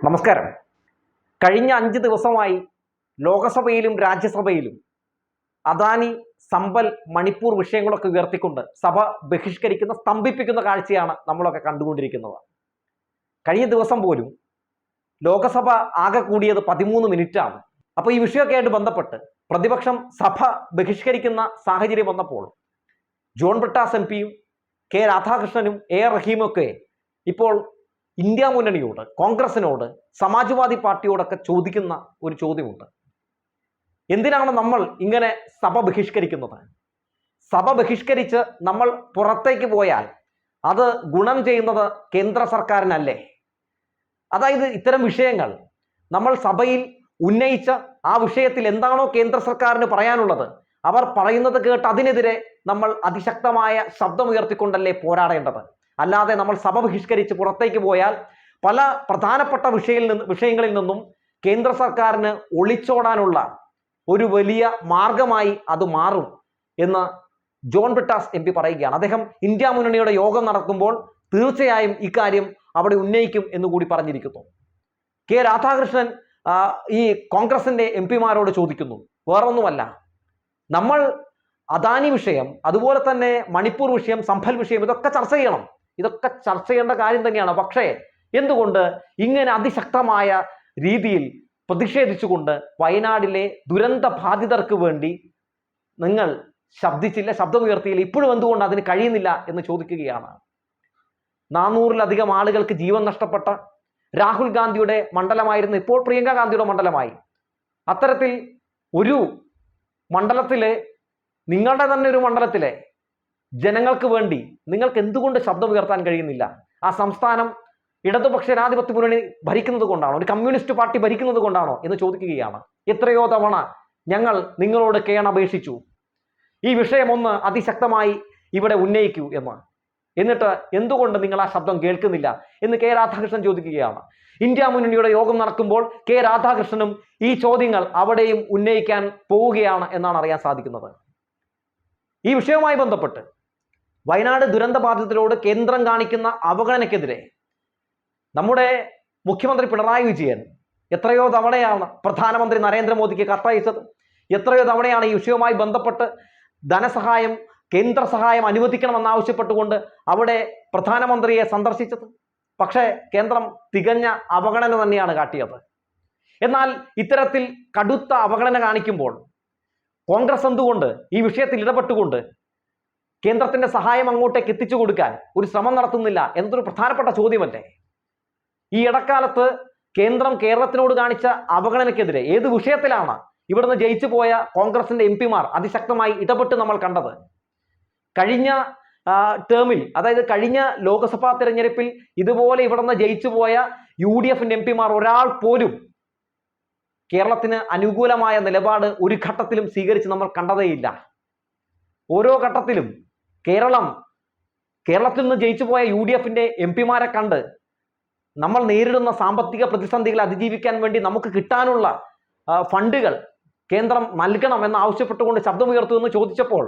നമസ്കാരം. കഴിഞ്ഞ 5 ദിവസമായി ലോകസഭയിലും രാജ്യസഭയിലും അദാനി, സമ്പൽ, മണിപ്പൂർ വിഷയങ്ങളൊക്കെ ഉയർത്തിക്കൊണ്ട് സഭ ബഹിഷ്കരിക്കുന്ന, സ്തംഭിപ്പിക്കുന്ന കാഴ്ചയാണ് നമ്മളൊക്കെ കണ്ടുകൊണ്ടിരിക്കുന്നത്. കഴിഞ്ഞ ദിവസം പോലും ലോകസഭ ആകെ കൂടിയത് 13 മിനിറ്റാണ്. അപ്പോൾ ഈ വിഷയമൊക്കെ ആയിട്ട് ബന്ധപ്പെട്ട് പ്രതിപക്ഷം സഭ ബഹിഷ്കരിക്കുന്ന സാഹചര്യം വന്നപ്പോൾ ജോൺ ബ്രിട്ടാസ് എംപിയും കെ രാധാകൃഷ്ണനും എ റഹീമും ഒക്കെ ഇപ്പോൾ ഇന്ത്യ മുന്നണിയോട്, കോൺഗ്രസിനോട്, സമാജ്വാദി പാർട്ടിയോടൊക്കെ ചോദിക്കുന്ന ഒരു ചോദ്യമുണ്ട്. എന്തിനാണ് നമ്മൾ ഇങ്ങനെ സഭ ബഹിഷ്കരിക്കുന്നത്? സഭ ബഹിഷ്കരിച്ച് നമ്മൾ പുറത്തേക്ക് പോയാൽ അത് ഗുണം ചെയ്യുന്നത് കേന്ദ്ര സർക്കാരിനല്ലേ? അതായത് ഇത്തരം വിഷയങ്ങൾ നമ്മൾ സഭയിൽ ഉന്നയിച്ച ആ വിഷയത്തിൽ എന്താണോ കേന്ദ്ര സർക്കാരിന് പറയാനുള്ളത്, അവർ പറയുന്നത് കേട്ട് അതിനെതിരെ നമ്മൾ അതിശക്തമായ ശബ്ദമുയർത്തിക്കൊണ്ടല്ലേ പോരാടേണ്ടത്. അല്ലാതെ നമ്മൾ സഭ ബഹിഷ്കരിച്ച് പുറത്തേക്ക് പോയാൽ പല പ്രധാനപ്പെട്ട വിഷയങ്ങളിൽ നിന്നും കേന്ദ്ര സർക്കാരിന് ഒളിച്ചോടാനുള്ള ഒരു വലിയ മാർഗമായി അത് മാറും എന്ന് ജോൺ ബ്രിട്ടാസ് എം പി പറയുകയാണ്. അദ്ദേഹം ഇന്ത്യ മുന്നണിയുടെ യോഗം നടക്കുമ്പോൾ തീർച്ചയായും ഇക്കാര്യം അവിടെ ഉന്നയിക്കും എന്നുകൂടി പറഞ്ഞിരിക്കുന്നു. കെ രാധാകൃഷ്ണൻ ഈ കോൺഗ്രസിന്റെ എം പിമാരോട് ചോദിക്കുന്നു, വേറൊന്നുമല്ല, നമ്മൾ അദാനി വിഷയം, അതുപോലെ തന്നെ മണിപ്പൂർ വിഷയം, സമ്പൽ വിഷയം, ഇതൊക്കെ ചർച്ച ചെയ്യണം. ഇതൊക്കെ ചർച്ച ചെയ്യേണ്ട കാര്യം തന്നെയാണ്. പക്ഷേ എന്തുകൊണ്ട് ഇങ്ങനെ അതിശക്തമായ രീതിയിൽ പ്രതിഷേധിച്ചുകൊണ്ട് വയനാടിലെ ദുരന്ത ബാധിതർക്ക് വേണ്ടി നിങ്ങൾ ശബ്ദിച്ചില്ല, ശബ്ദമുയർത്തിയില്ല? ഇപ്പോഴും എന്തുകൊണ്ട് അതിന് കഴിയുന്നില്ല എന്ന് ചോദിക്കുകയാണ്. 400-ലധികം ആളുകൾക്ക് ജീവൻ നഷ്ടപ്പെട്ട രാഹുൽ ഗാന്ധിയുടെ മണ്ഡലമായിരുന്നു ഇപ്പോൾ പ്രിയങ്ക ഗാന്ധിയുടെ മണ്ഡലമായി. അത്തരത്തിൽ ഒരു മണ്ഡലത്തിലെ, നിങ്ങളുടെ തന്നെ ഒരു മണ്ഡലത്തിലെ ജനങ്ങൾക്ക് വേണ്ടി നിങ്ങൾക്ക് എന്തുകൊണ്ട് ശബ്ദമുയർത്താൻ കഴിയുന്നില്ല? ആ സംസ്ഥാനം ഇടതുപക്ഷ ജനാധിപത്യ മുന്നണി ഭരിക്കുന്നത് കൊണ്ടാണോ, ഒരു കമ്മ്യൂണിസ്റ്റ് പാർട്ടി ഭരിക്കുന്നത് കൊണ്ടാണോ എന്ന് ചോദിക്കുകയാണ്. എത്രയോ തവണ ഞങ്ങൾ നിങ്ങളോട് കേണപേക്ഷിച്ചു, ഈ വിഷയം ഒന്ന് അതിശക്തമായി ഇവിടെ ഉന്നയിക്കൂ എന്ന്. എന്നിട്ട് എന്തുകൊണ്ട് നിങ്ങൾ ആ ശബ്ദം കേൾക്കുന്നില്ല എന്ന് കെ രാധാകൃഷ്ണൻ ചോദിക്കുകയാണ്. ഇന്ത്യ മുന്നണിയുടെ യോഗം നടക്കുമ്പോൾ കെ രാധാകൃഷ്ണനും ഈ ചോദ്യങ്ങൾ അവിടെയും ഉന്നയിക്കാൻ പോവുകയാണ് എന്നാണ് അറിയാൻ സാധിക്കുന്നത്. ഈ വിഷയവുമായി ബന്ധപ്പെട്ട് വയനാട് ദുരന്ത ബാധിതരോട് കേന്ദ്രം കാണിക്കുന്ന അവഗണനയ്ക്കെതിരെ നമ്മുടെ മുഖ്യമന്ത്രി പിണറായി വിജയൻ എത്രയോ തവണയാണ് പ്രധാനമന്ത്രി നരേന്ദ്രമോദിക്ക് കത്തയച്ചത്. എത്രയോ തവണയാണ് ഈ വിഷയവുമായി ബന്ധപ്പെട്ട് ധനസഹായം, കേന്ദ്ര സഹായം അനുവദിക്കണമെന്നാവശ്യപ്പെട്ടുകൊണ്ട് അവിടെ പ്രധാനമന്ത്രിയെ സന്ദർശിച്ചത്. പക്ഷേ കേന്ദ്രം തികഞ്ഞ അവഗണന തന്നെയാണ് കാട്ടിയത്. എന്നാൽ ഇത്തരത്തിൽ കടുത്ത അവഗണന കാണിക്കുമ്പോൾ കോൺഗ്രസ് എന്തുകൊണ്ട് ഈ വിഷയത്തിൽ ഇടപെട്ടുകൊണ്ട് കേന്ദ്രത്തിന്റെ സഹായം അങ്ങോട്ടേക്ക് എത്തിച്ചു കൊടുക്കാൻ ഒരു ശ്രമം നടത്തുന്നില്ല എന്നതൊരു പ്രധാനപ്പെട്ട ചോദ്യമല്ലേ? ഈ ഇടക്കാലത്ത് കേന്ദ്രം കേരളത്തിനോട് കാണിച്ച അവഗണനയ്ക്കെതിരെ ഏത് വിഷയത്തിലാണ് ഇവിടുന്ന് ജയിച്ചു പോയ കോൺഗ്രസിന്റെ എം പിമാർ അതിശക്തമായി ഇടപെട്ട് നമ്മൾ കണ്ടത്? കഴിഞ്ഞ ടേമിൽ, അതായത് കഴിഞ്ഞ ലോക്സഭാ തെരഞ്ഞെടുപ്പിൽ ഇതുപോലെ ഇവിടുന്ന് ജയിച്ചു പോയ UDF എം പിമാർ ഒരാൾ പോലും കേരളത്തിന് അനുകൂലമായ നിലപാട് ഒരു ഘട്ടത്തിലും സ്വീകരിച്ച് നമ്മൾ കണ്ടതേയില്ല. ഓരോ ഘട്ടത്തിലും കേരളത്തിൽ നിന്ന് ജയിച്ചു പോയ UDF എം പിമാരെ കണ്ട് നമ്മൾ നേരിടുന്ന സാമ്പത്തിക പ്രതിസന്ധികളെ അതിജീവിക്കാൻ വേണ്ടി നമുക്ക് കിട്ടാനുള്ള ഫണ്ടുകൾ കേന്ദ്രം നൽകണം എന്ന് ആവശ്യപ്പെട്ടുകൊണ്ട് ശബ്ദമുയർത്തുമെന്ന് ചോദിച്ചപ്പോൾ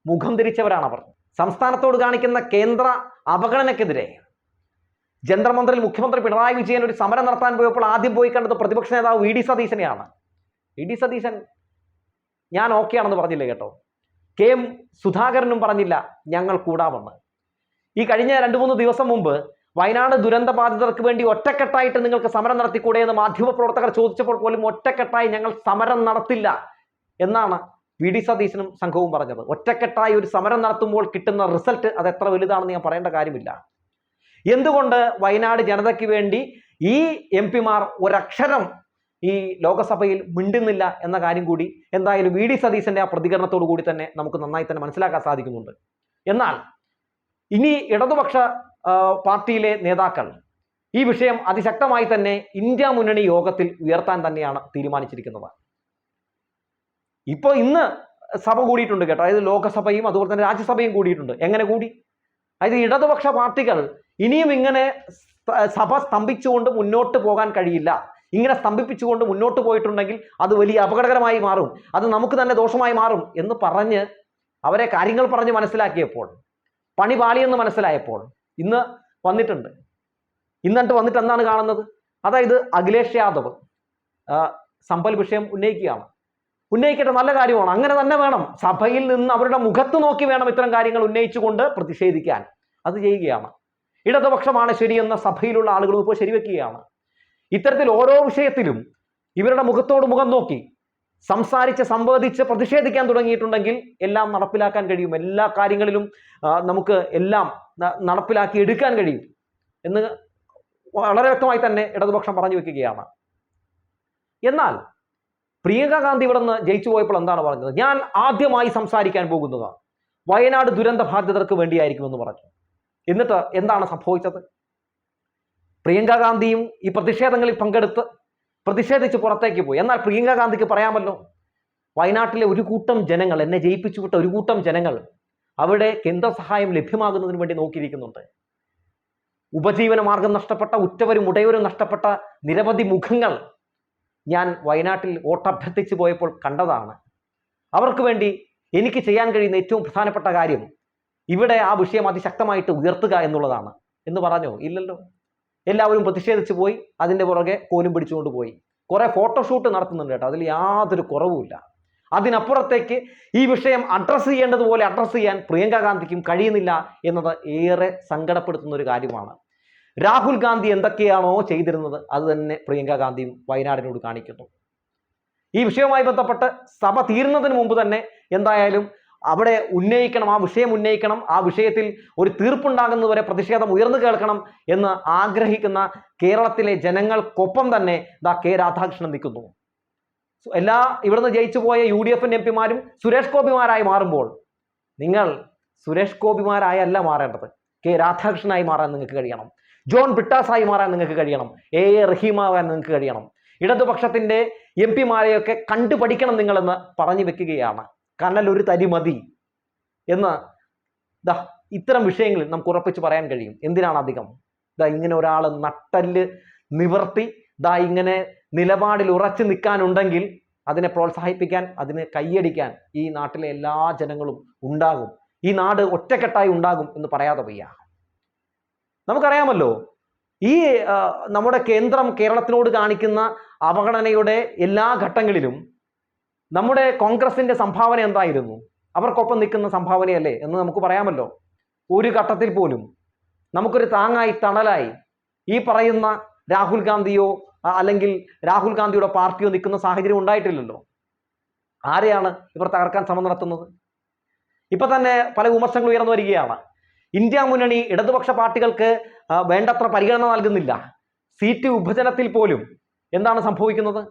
മുഖം തിരിച്ചവരാണ് അവർ. സംസ്ഥാനത്തോട് കാണിക്കുന്ന കേന്ദ്ര അവഗണനയ്ക്കെതിരെ ജന്തർ മന്ദിറിൽ മുഖ്യമന്ത്രി പിണറായി വിജയൻ ഒരു സമരം നടത്താൻ പോയപ്പോൾ ആദ്യം പോയി കണ്ടത് പ്രതിപക്ഷ നേതാവ് VD സതീശനെയാണ്. VD സതീശൻ ഞാൻ ഓക്കെ ആണെന്ന് പറഞ്ഞില്ല കേട്ടോ. KM സുധാകരനും പറഞ്ഞില്ല ഞങ്ങൾ കൂടാമെന്ന്. ഈ കഴിഞ്ഞ 2-3 ദിവസം മുമ്പ് വയനാട് ദുരന്ത ബാധിതർക്ക് വേണ്ടി ഒറ്റക്കെട്ടായിട്ട് നിങ്ങൾക്ക് സമരം നടത്തിക്കൂടെ എന്ന് മാധ്യമപ്രവർത്തകർ ചോദിച്ചപ്പോൾ പോലും ഒറ്റക്കെട്ടായി ഞങ്ങൾ സമരം നടത്തില്ല എന്നാണ് VD സതീശനും സംഘവും പറഞ്ഞത്. ഒറ്റക്കെട്ടായി ഒരു സമരം നടത്തുമ്പോൾ കിട്ടുന്ന റിസൾട്ട് അത് എത്ര വലുതാണെന്ന് ഞാൻ പറയേണ്ട കാര്യമില്ല. എന്തുകൊണ്ട് വയനാട് ജനതയ്ക്ക് വേണ്ടി ഈ എം പിമാർ ഒരക്ഷരം ഈ ലോകസഭയിൽ മിണ്ടുന്നില്ല എന്ന കാര്യം കൂടി എന്തായാലും VD സതീശന്റെ ആ പ്രതികരണത്തോടു കൂടി തന്നെ നമുക്ക് നന്നായി തന്നെ മനസ്സിലാക്കാൻ സാധിക്കുന്നുണ്ട്. എന്നാൽ ഇനി ഇടതുപക്ഷ പാർട്ടിയിലെ നേതാക്കൾ ഈ വിഷയം അതിശക്തമായി തന്നെ ഇന്ത്യ മുന്നണി യോഗത്തിൽ ഉയർത്താൻ തന്നെയാണ് തീരുമാനിച്ചിരിക്കുന്നത്. ഇപ്പോൾ ഇന്ന് സഭ കൂടിയിട്ടുണ്ട് കേട്ടോ. അതായത് ലോകസഭയും അതുപോലെ തന്നെ രാജ്യസഭയും കൂടിയിട്ടുണ്ട്. എങ്ങനെ കൂടി? അതായത് ഇടതുപക്ഷ പാർട്ടികൾ ഇനിയും ഇങ്ങനെ സഭ സ്തംഭിച്ചുകൊണ്ട് മുന്നോട്ട് പോകാൻ കഴിയില്ല. ഇങ്ങനെ സ്തംഭിപ്പിച്ചുകൊണ്ട് മുന്നോട്ട് പോയിട്ടുണ്ടെങ്കിൽ അത് വലിയ അപകടകരമായി മാറും, അത് നമുക്ക് തന്നെ ദോഷമായി മാറും എന്ന് പറഞ്ഞ് അവരെ കാര്യങ്ങൾ പറഞ്ഞ് മനസ്സിലാക്കിയപ്പോൾ, പണി പാളിയെന്ന് മനസ്സിലായപ്പോൾ ഇന്ന് വന്നിട്ടുണ്ട്. ഇന്നിട്ട് വന്നിട്ട് എന്താണ് കാണുന്നത്? അതായത് അഖിലേഷ് യാദവ് സമ്പൽ വിഷയം ഉന്നയിക്കട്ടെ, നല്ല കാര്യമാണ്, അങ്ങനെ തന്നെ വേണം. സഭയിൽ നിന്ന് അവരുടെ മുഖത്ത് നോക്കി വേണം ഇത്തരം കാര്യങ്ങൾ ഉന്നയിച്ചുകൊണ്ട് പ്രതിഷേധിക്കാൻ. അത് ചെയ്യുകയാണ്. ഇടതുപക്ഷമാണ് ശരിയെന്ന സഭയിലുള്ള ആളുകൾ ഇപ്പോൾ ശരിവെക്കുകയാണ്. ഇത്തരത്തിൽ ഓരോ വിഷയത്തിലും ഇവരുടെ മുഖത്തോട് മുഖം നോക്കി സംസാരിച്ച് സംവദിച്ച് പ്രതിഷേധിക്കാൻ തുടങ്ങിയിട്ടുണ്ടെങ്കിൽ എല്ലാം നടപ്പിലാക്കാൻ കഴിയും, എല്ലാ കാര്യങ്ങളിലും നമുക്ക് എല്ലാം നടപ്പിലാക്കി എടുക്കാൻ കഴിയും എന്ന് വളരെ വ്യക്തമായി തന്നെ ഇടതുപക്ഷം പറഞ്ഞു വെക്കുകയാണ്. എന്നാൽ പ്രിയങ്ക ഗാന്ധി ഇവിടെ നിന്ന് ജയിച്ചു പോയപ്പോൾ എന്താണ് പറഞ്ഞത്? ഞാൻ ആദ്യമായി സംസാരിക്കാൻ പോകുന്നത് വയനാട് ദുരന്ത ബാധിതർക്ക് വേണ്ടിയായിരിക്കുമെന്ന് പറഞ്ഞു. എന്നിട്ട് എന്താണ് സംഭവിച്ചത്? പ്രിയങ്ക ഗാന്ധിയും ഈ പ്രതിഷേധങ്ങളിൽ പങ്കെടുത്ത് പ്രതിഷേധിച്ച് പുറത്തേക്ക് പോയി. എന്നാൽ പ്രിയങ്ക ഗാന്ധിക്ക് പറയാമല്ലോ, വയനാട്ടിലെ ഒരു കൂട്ടം ജനങ്ങൾ, എന്നെ ജയിപ്പിച്ചു വിട്ട ഒരു കൂട്ടം ജനങ്ങൾ അവിടെ കേന്ദ്ര സഹായം ലഭ്യമാകുന്നതിന് വേണ്ടി നോക്കിയിരിക്കുന്നുണ്ട്. ഉപജീവന മാർഗം നഷ്ടപ്പെട്ട, ഉറ്റവരും ഉടയവരും നഷ്ടപ്പെട്ട നിരവധി മുഖങ്ങൾ ഞാൻ വയനാട്ടിൽ വോട്ടഭ്യർത്ഥിച്ചു പോയപ്പോൾ കണ്ടതാണ്. അവർക്ക് വേണ്ടി എനിക്ക് ചെയ്യാൻ കഴിയുന്ന ഏറ്റവും പ്രധാനപ്പെട്ട കാര്യം ഇവിടെ ആ വിഷയം അതിശക്തമായിട്ട് ഉയർത്തുക എന്നുള്ളതാണ് എന്ന് പറഞ്ഞോ? ഇല്ലല്ലോ. എല്ലാവരും പ്രതിഷേധിച്ചു പോയി, അതിൻ്റെ പുറകെ കോലും പിടിച്ചുകൊണ്ട് പോയി. കുറെ ഫോട്ടോഷൂട്ട് നടത്തുന്നുണ്ട് കേട്ടോ, അതിൽ യാതൊരു കുറവുമില്ല. അതിനപ്പുറത്തേക്ക് ഈ വിഷയം അഡ്രസ്സ് ചെയ്യേണ്ടതുപോലെ അഡ്രസ്സ് ചെയ്യാൻ പ്രിയങ്ക ഗാന്ധിക്കും കഴിയുന്നില്ല എന്നത് ഏറെ സങ്കടപ്പെടുത്തുന്ന ഒരു കാര്യമാണ്. രാഹുൽ ഗാന്ധി എന്തൊക്കെയാണോ ചെയ്തിരുന്നത് അത് തന്നെ പ്രിയങ്ക ഗാന്ധിയും വയനാടിനോട് കാണിക്കുന്നു. ഈ വിഷയവുമായി ബന്ധപ്പെട്ട് സഭ തീരുന്നതിന് മുമ്പ് തന്നെ എന്തായാലും അവിടെ ഉന്നയിക്കണം, ആ വിഷയം ഉന്നയിക്കണം, ആ വിഷയത്തിൽ ഒരു തീർപ്പുണ്ടാകുന്നതുവരെ പ്രതിഷേധം ഉയർന്നു കേൾക്കണം എന്ന് ആഗ്രഹിക്കുന്ന കേരളത്തിലെ ജനങ്ങൾക്കൊപ്പം തന്നെ കെ രാധാകൃഷ്ണൻ നിൽക്കുന്നു. ഇവിടുന്ന് ജയിച്ചു പോയ UDF MP-മാരും സുരേഷ് ഗോപിമാരായി മാറുമ്പോൾ നിങ്ങൾ സുരേഷ് ഗോപിമാരായല്ല മാറേണ്ടത്, കെ രാധാകൃഷ്ണനായി മാറാൻ നിങ്ങൾക്ക് കഴിയണം, ജോൺ ബ്രിട്ടാസായി മാറാൻ നിങ്ങൾക്ക് കഴിയണം, A റഹീമാവാൻ നിങ്ങൾക്ക് കഴിയണം. ഇടതുപക്ഷത്തിന്റെ MP-മാരെയൊക്കെ കണ്ടുപഠിക്കണം നിങ്ങളെന്ന് പറഞ്ഞു വെക്കുകയാണ്. കനൽ ഒരു തരി മതി എന്ന് ഇത്തരം വിഷയങ്ങളിൽ നമുക്ക് ഉറപ്പിച്ച് പറയാൻ കഴിയും. എന്തിനാണ് അധികം? ഇങ്ങനെ ഒരാൾ നട്ടല് നിവർത്തി ഇങ്ങനെ നിലപാടിൽ ഉറച്ചു നിൽക്കാനുണ്ടെങ്കിൽ അതിനെ പ്രോത്സാഹിപ്പിക്കാൻ, അതിന് കൈയടിക്കാൻ ഈ നാട്ടിലെ എല്ലാ ജനങ്ങളും ഉണ്ടാകും. ഈ നാട് ഒറ്റക്കെട്ടായി ഉണ്ടാകും എന്ന് പറയാതെ വയ്യ. നമുക്കറിയാമല്ലോ, ഈ നമ്മുടെ കേന്ദ്രം കേരളത്തിനോട് കാണിക്കുന്ന അവഗണനയുടെ എല്ലാ ഘട്ടങ്ങളിലും നമ്മുടെ കോൺഗ്രസിന്റെ സംഭാവന എന്തായിരുന്നു? അവർക്കൊപ്പം നിൽക്കുന്ന സംഭാവനയല്ലേ എന്ന് നമുക്ക് പറയാമല്ലോ. ഒരു ഘട്ടത്തിൽ പോലും നമുക്കൊരു താങ്ങായി തണലായി ഈ പറയുന്ന രാഹുൽ ഗാന്ധിയോ അല്ലെങ്കിൽ രാഹുൽ ഗാന്ധിയുടെ പാർട്ടിയോ നിൽക്കുന്ന സാഹചര്യം ഉണ്ടായിട്ടില്ലല്ലോ. ആരെയാണ് ഇവർ തകർക്കാൻ ശ്രമം നടത്തുന്നത്? ഇപ്പൊ തന്നെ പല വിമർശനങ്ങൾ ഉയർന്നു വരികയാണ്. ഇന്ത്യ മുന്നണി ഇടതുപക്ഷ പാർട്ടികൾക്ക് വേണ്ടത്ര പരിഗണന നൽകുന്നില്ല. സീറ്റ് വിഭജനത്തിൽ പോലും എന്താണ് സംഭവിക്കുന്നത്?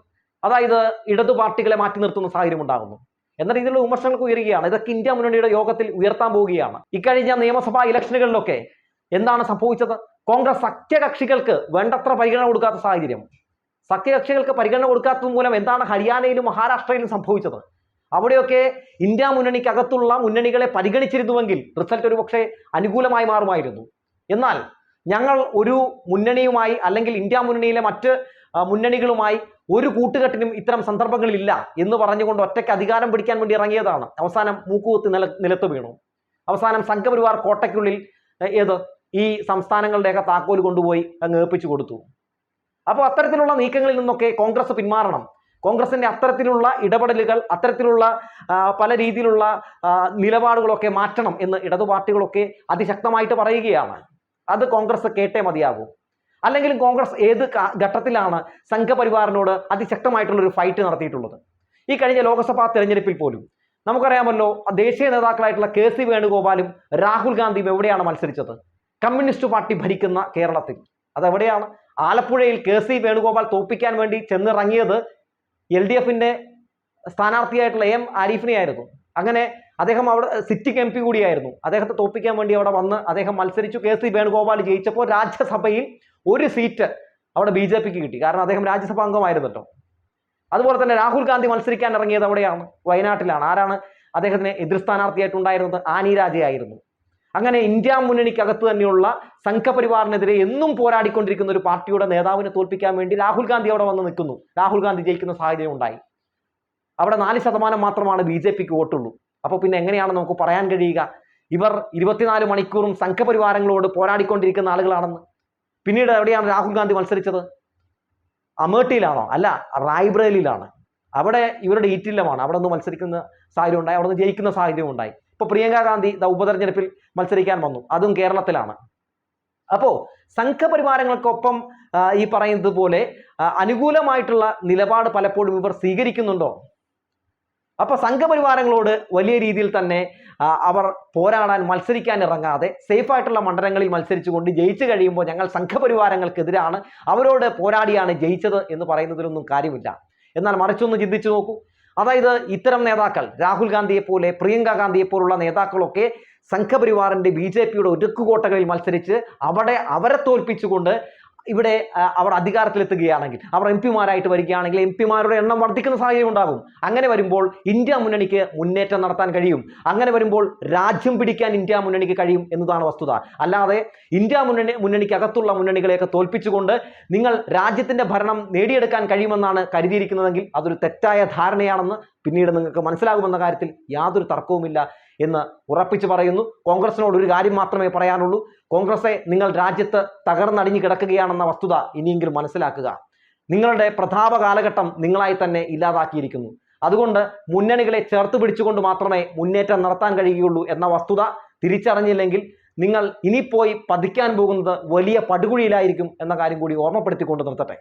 അതായത് ഇടതു പാർട്ടികളെ മാറ്റി നിർത്തുന്ന സാഹചര്യം ഉണ്ടാകുന്നു എന്ന രീതിയിലുള്ള വിമർശനങ്ങൾക്ക് ഉയരുകയാണ്. ഇതൊക്കെ ഇന്ത്യ മുന്നണിയുടെ യോഗത്തിൽ ഉയർത്താൻ പോവുകയാണ്. ഇക്കഴിഞ്ഞ നിയമസഭാ ഇലക്ഷനുകളിലൊക്കെ എന്താണ് സംഭവിച്ചത്? കോൺഗ്രസ് സഖ്യകക്ഷികൾക്ക് വേണ്ടത്ര പരിഗണന കൊടുക്കാത്ത സാഹചര്യം. സഖ്യകക്ഷികൾക്ക് പരിഗണന കൊടുക്കാത്തത് മൂലം എന്താണ് ഹരിയാനയിലും മഹാരാഷ്ട്രയിലും സംഭവിച്ചത്? അവിടെയൊക്കെ ഇന്ത്യ മുന്നണിക്കകത്തുള്ള മുന്നണികളെ പരിഗണിച്ചിരുന്നുവെങ്കിൽ റിസൾട്ട് ഒരു പക്ഷേ അനുകൂലമായി മാറുമായിരുന്നു. എന്നാൽ ഞങ്ങൾ ഒരു മുന്നണിയുമായി അല്ലെങ്കിൽ ഇന്ത്യ മുന്നണിയിലെ മറ്റ് മുന്നണികളുമായി ഒരു കൂട്ടുകെട്ടിനും ഇത്തരം സന്ദർഭങ്ങളിലില്ല എന്ന് പറഞ്ഞുകൊണ്ട് ഒറ്റയ്ക്ക് അധികാരം പിടിക്കാൻ വേണ്ടി ഇറങ്ങിയതാണ്. അവസാനം മൂക്കുകുത്തി നിലത്ത് വീണു. അവസാനം സംഘപരിവാർ കോട്ടയ്ക്കുള്ളിൽ ഈ സംസ്ഥാനങ്ങളുടെയൊക്കെ താക്കോൽ കൊണ്ടുപോയി അങ്ങ് ഏൽപ്പിച്ചു കൊടുത്തു. അപ്പോൾ അത്തരത്തിലുള്ള നീക്കങ്ങളിൽ നിന്നൊക്കെ കോൺഗ്രസ് പിന്മാറണം. കോൺഗ്രസിന്റെ അത്തരത്തിലുള്ള ഇടപെടലുകൾ, അത്തരത്തിലുള്ള പല രീതിയിലുള്ള നിലപാടുകളൊക്കെ മാറ്റണം എന്ന് ഇടതു പാർട്ടികളൊക്കെ അതിശക്തമായിട്ട് പറയുകയാണ്. അത് കോൺഗ്രസ് കേട്ടേ മതിയാകൂ. അല്ലെങ്കിലും കോൺഗ്രസ് ഏത് ഘട്ടത്തിലാണ് സംഘപരിവാറിനോട് അതിശക്തമായിട്ടുള്ള ഒരു ഫൈറ്റ് നടത്തിയിട്ടുള്ളത്? ഈ കഴിഞ്ഞ ലോക്സഭാ തെരഞ്ഞെടുപ്പിൽ പോലും നമുക്കറിയാമല്ലോ, ദേശീയ നേതാക്കളായിട്ടുള്ള KC വേണുഗോപാലും രാഹുൽ ഗാന്ധിയും എവിടെയാണ് മത്സരിച്ചത്? കമ്മ്യൂണിസ്റ്റ് പാർട്ടി ഭരിക്കുന്ന കേരളത്തിൽ. അതെവിടെയാണ്? ആലപ്പുഴയിൽ KC വേണുഗോപാൽ തോൽപ്പിക്കാൻ വേണ്ടി ചെന്നിറങ്ങിയത് LDF-ന്റെ സ്ഥാനാർത്ഥിയായിട്ടുള്ള M ആരിഫിനെ ആയിരുന്നു. അങ്ങനെ അദ്ദേഹം അവിടെ സിറ്റിംഗ് MP കൂടിയായിരുന്നു. അദ്ദേഹത്തെ തോൽപ്പിക്കാൻ വേണ്ടി അവിടെ വന്ന് അദ്ദേഹം മത്സരിച്ചു. KC വേണുഗോപാൽ ജയിച്ചപ്പോൾ രാജ്യസഭയിൽ ഒരു സീറ്റ് അവിടെ BJP-ക്ക് കിട്ടി. കാരണം അദ്ദേഹം രാജ്യസഭാ അംഗമായിരുന്നല്ലോ. അതുപോലെ തന്നെ രാഹുൽ ഗാന്ധി മത്സരിക്കാൻ ഇറങ്ങിയത് എവിടെയാണ്? വയനാട്ടിലാണ്. ആരാണ് അദ്ദേഹത്തിന് എതിർ സ്ഥാനാർത്ഥിയായിട്ടുണ്ടായിരുന്നത്? ആനി രാജയായിരുന്നു. അങ്ങനെ ഇന്ത്യ മുന്നണിക്കകത്ത് തന്നെയുള്ള സംഘപരിവാറിനെതിരെ എന്നും പോരാടിക്കൊണ്ടിരിക്കുന്ന ഒരു പാർട്ടിയുടെ നേതാവിനെ തോൽപ്പിക്കാൻ വേണ്ടി രാഹുൽ ഗാന്ധി അവിടെ വന്ന് നിൽക്കുന്നു. രാഹുൽ ഗാന്ധി ജയിക്കുന്ന സാഹചര്യം ഉണ്ടായി. അവിടെ 4% മാത്രമാണ് BJP-ക്ക് വോട്ടുള്ളൂ. അപ്പോൾ പിന്നെ എങ്ങനെയാണ് നമുക്ക് പറയാൻ കഴിയുക ഇവർ 24 മണിക്കൂറും സംഘപരിവാരങ്ങളോട് പോരാടിക്കൊണ്ടിരിക്കുന്ന ആളുകളാണെന്ന്? പിന്നീട് എവിടെയാണ് രാഹുൽ ഗാന്ധി മത്സരിച്ചത്? അമേഠിയിലാണോ? അല്ല, റായ്ബറേലിയിലാണ്. അവിടെ ഇവരുടെ ഈറ്റില്ലമാണ്. അവിടെ നിന്ന് മത്സരിക്കുന്ന സാഹചര്യം ഉണ്ടായി, അവിടെ നിന്ന് ജയിക്കുന്ന സാഹചര്യം ഉണ്ടായി. ഇപ്പൊ പ്രിയങ്ക ഗാന്ധി ഉപതെരഞ്ഞെടുപ്പിൽ മത്സരിക്കാൻ വന്നു, അതും കേരളത്തിലാണ്. അപ്പോ സംഘപരിവാരങ്ങൾക്കൊപ്പം ഈ പറയുന്നത് പോലെ അനുകൂലമായിട്ടുള്ള നിലപാട് പലപ്പോഴും ഇവർ സ്വീകരിക്കുന്നുണ്ടോ? അപ്പൊ സംഘപരിവാരങ്ങളോട് വലിയ രീതിയിൽ തന്നെ അവർ പോരാടാൻ മത്സരിക്കാൻ ഇറങ്ങാതെ സേഫ് ആയിട്ടുള്ള മണ്ഡലങ്ങളിൽ മത്സരിച്ചുകൊണ്ട് ജയിച്ചു കഴിയുമ്പോൾ ഞങ്ങൾ സംഘപരിവാരങ്ങൾക്കെതിരാണ്, അവരോട് പോരാടിയാണ് ജയിച്ചത് എന്ന് പറയുന്നതിലൊന്നും കാര്യമില്ല. എന്നാൽ മറിച്ചൊന്ന് ചിന്തിച്ചു നോക്കൂ. അതായത് ഇത്തരം നേതാക്കൾ, രാഹുൽ ഗാന്ധിയെ പോലെ, പ്രിയങ്ക ഗാന്ധിയെ പോലുള്ള നേതാക്കളൊക്കെ സംഘപരിവാറിന്റെ BJPയുടെ ഒതുക്കുകോട്ടകളിൽ മത്സരിച്ച് അവരെ തോൽപ്പിച്ചുകൊണ്ട് ഇവിടെ അവർ അധികാരത്തിലെത്തുകയാണെങ്കിൽ, അവർ MP-മാരായിട്ട് വരികയാണെങ്കിൽ MP-മാരുടെ എണ്ണം വർദ്ധിക്കുന്ന സാഹചര്യം ഉണ്ടാകും. അങ്ങനെ വരുമ്പോൾ ഇന്ത്യ മുന്നണിക്ക് മുന്നേറ്റം നടത്താൻ കഴിയും. അങ്ങനെ വരുമ്പോൾ രാജ്യം പിടിക്കാൻ ഇന്ത്യ മുന്നണിക്ക് കഴിയും എന്നതാണ് വസ്തുത. അല്ലാതെ ഇന്ത്യ മുന്നണിക്ക് അകത്തുള്ള മുന്നണികളെയൊക്കെ തോൽപ്പിച്ചുകൊണ്ട് നിങ്ങൾ രാജ്യത്തിന്റെ ഭരണം നേടിയെടുക്കാൻ കഴിയുമെന്നാണ് കരുതിയിരിക്കുന്നതെങ്കിൽ അതൊരു തെറ്റായ ധാരണയാണെന്ന് പിന്നീട് നിങ്ങൾക്ക് മനസ്സിലാകുമെന്ന കാര്യത്തിൽ യാതൊരു തർക്കവുമില്ല എന്ന് ഉറപ്പിച്ചു പറയുന്നു. കോൺഗ്രസിനോട് ഒരു കാര്യം മാത്രമേ പറയാനുള്ളൂ. കോൺഗ്രസെ, നിങ്ങൾ രാജ്യത്ത് തകർന്നടിഞ്ഞു കിടക്കുകയാണെന്ന വസ്തുത ഇനിയെങ്കിലും മനസ്സിലാക്കുക. നിങ്ങളുടെ പ്രതാപ കാലഘട്ടം നിങ്ങളായി തന്നെ ഇല്ലാതാക്കിയിരിക്കുന്നു. അതുകൊണ്ട് മുന്നണികളെ ചേർത്ത് പിടിച്ചുകൊണ്ട് മാത്രമേ മുന്നേറ്റം നടത്താൻ കഴിയുകയുള്ളൂ എന്ന വസ്തുത തിരിച്ചറിഞ്ഞില്ലെങ്കിൽ നിങ്ങൾ ഇനി പോയി പതിക്കാൻ പോകുന്നത് വലിയ പടുകുഴിയിലായിരിക്കും എന്ന കാര്യം കൂടി ഓർമ്മപ്പെടുത്തിക്കൊണ്ട് നിർത്തട്ടെ.